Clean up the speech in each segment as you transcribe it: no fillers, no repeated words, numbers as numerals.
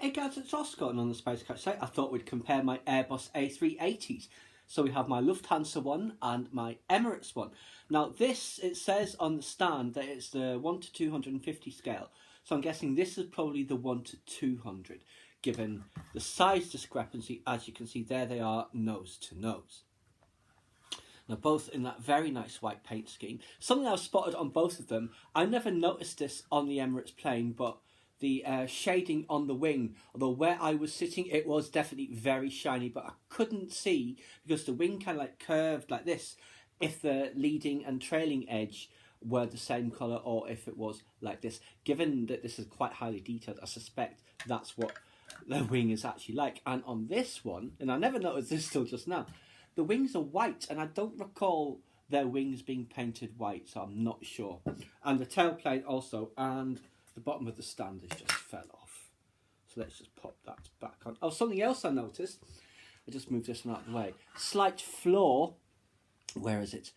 Hey guys, it's Oscar, and on the Space Coach site I thought we'd compare my Airbus A380s. So we have my Lufthansa one and my Emirates one. Now this, it says on the stand that it's the 1 to 250 scale. So I'm guessing this is probably the 1 to 200, given the size discrepancy. As you can see there, they are nose to nose. Now both in that very nice white paint scheme. Something I've spotted on both of them, I never noticed this on the Emirates plane, but the shading on the wing, although where I was sitting it was definitely very shiny, but I couldn't see, because the wing kind of like curved like this, if the leading and trailing edge were the same colour or if it was like this. Given that this is quite highly detailed, I suspect that's what the wing is actually like. And on this one, and I never noticed this till just now, the wings are white, and I don't recall their wings being painted white, so I'm not sure. And the tailplane also, and the bottom of the stand has just fell off. So let's just pop that back on. Oh, something else I noticed. I just moved this one out of the way. Slight flaw. Where is it?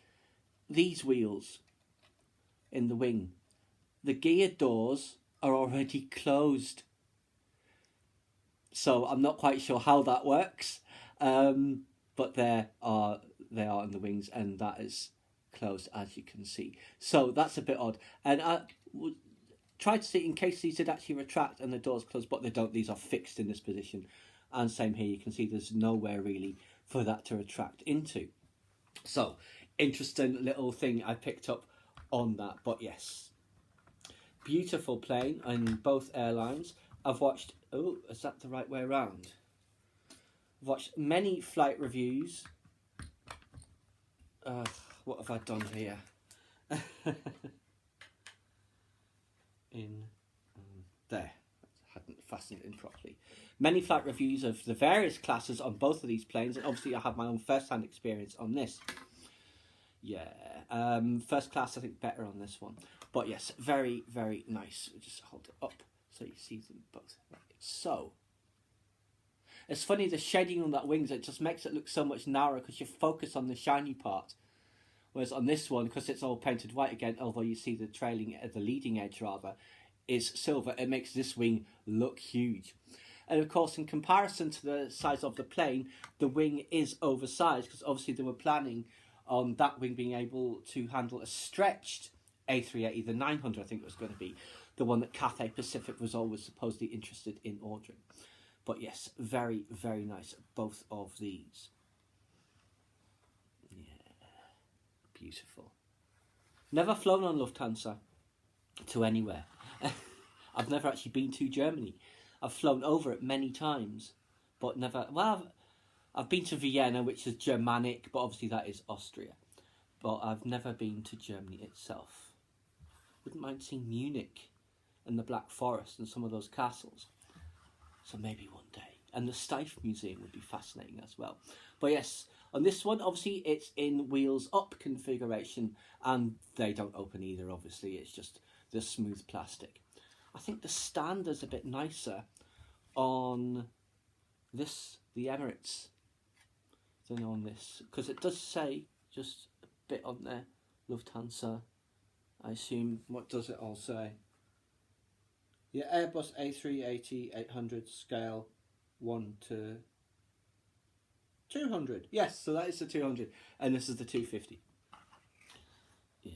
These wheels in the wing. The gear doors are already closed. So I'm not quite sure how that works. But they are in the wings, and that is closed, as you can see. So that's a bit odd. And I would try to see in case these did actually retract and the doors closed, but they don't. These are fixed in this position. And same here, you can see there's nowhere really for that to retract into. So, interesting little thing I picked up on that. But yes, beautiful plane in both airlines. I've watched, oh, is that the right way around? I've watched many flight reviews. What have I done here? There, I hadn't fastened it in properly. Many flight reviews of the various classes on both of these planes, and obviously I have my own first-hand experience on this. Yeah, first class I think better on this one, but yes, very, very nice. Just hold it up so you see them both. Right. So it's funny, the shading on that wings, it just makes it look so much narrower because you focus on the shiny part. Whereas on this one, because it's all painted white again, although you see the leading edge rather, is silver, it makes this wing look huge. And of course, in comparison to the size of the plane, the wing is oversized, because obviously they were planning on that wing being able to handle a stretched A380, the 900 I think it was going to be, the one that Cathay Pacific was always supposedly interested in ordering. But yes, very, very nice, both of these. Beautiful. Never flown on Lufthansa to anywhere. I've never actually been to Germany. I've flown over it many times, but never. Well, I've been to Vienna, which is Germanic, but obviously that is Austria. But I've never been to Germany itself. Wouldn't mind seeing Munich and the Black Forest and some of those castles. So maybe one day. And the Steiff Museum would be fascinating as well. But yes, on this one, obviously, it's in wheels up configuration, and they don't open either, obviously. It's just the smooth plastic. I think the stand is a bit nicer on this, the Emirates, than on this. Because it does say, just a bit on there, Lufthansa, I assume. What does it all say? Yeah, Airbus A380 800 scale 1 to 200. Yes, so that is the 200, and this is the 250. Yeah.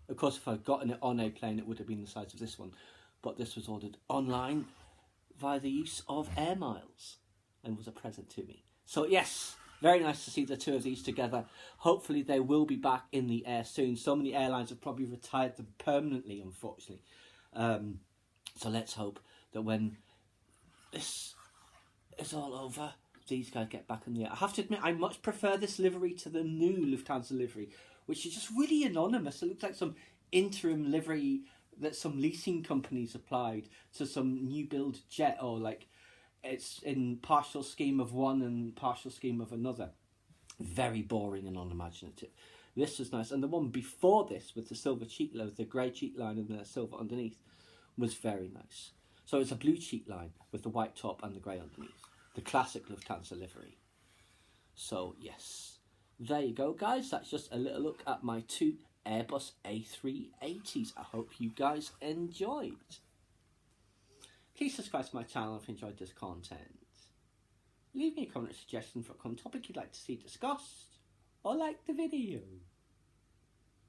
Of course, if I'd gotten it on a plane, it would have been the size of this one, but this was ordered online via the use of air miles and was a present to me. So yes, very nice to see the two of these together. Hopefully they will be back in the air soon. So many airlines have probably retired them permanently, unfortunately. So let's hope that when this is all over, these guys get back in the air. I have to admit, I much prefer this livery to the new Lufthansa livery, which is just really anonymous. It looks like some interim livery that some leasing companies applied to some new build jet, or like it's in partial scheme of one and partial scheme of another. Very boring and unimaginative. This was nice, and the one before this with the silver cheat line, the grey cheat line and the silver underneath, was very nice. So it's a blue cheat line with the white top and the grey underneath. The classic Lufthansa livery. So yes, there you go, guys. That's just a little look at my two Airbus A380s. I hope you guys enjoyed. Please subscribe to my channel if you enjoyed this content. Leave me a comment or suggestion for a common topic you'd like to see discussed, or like the video.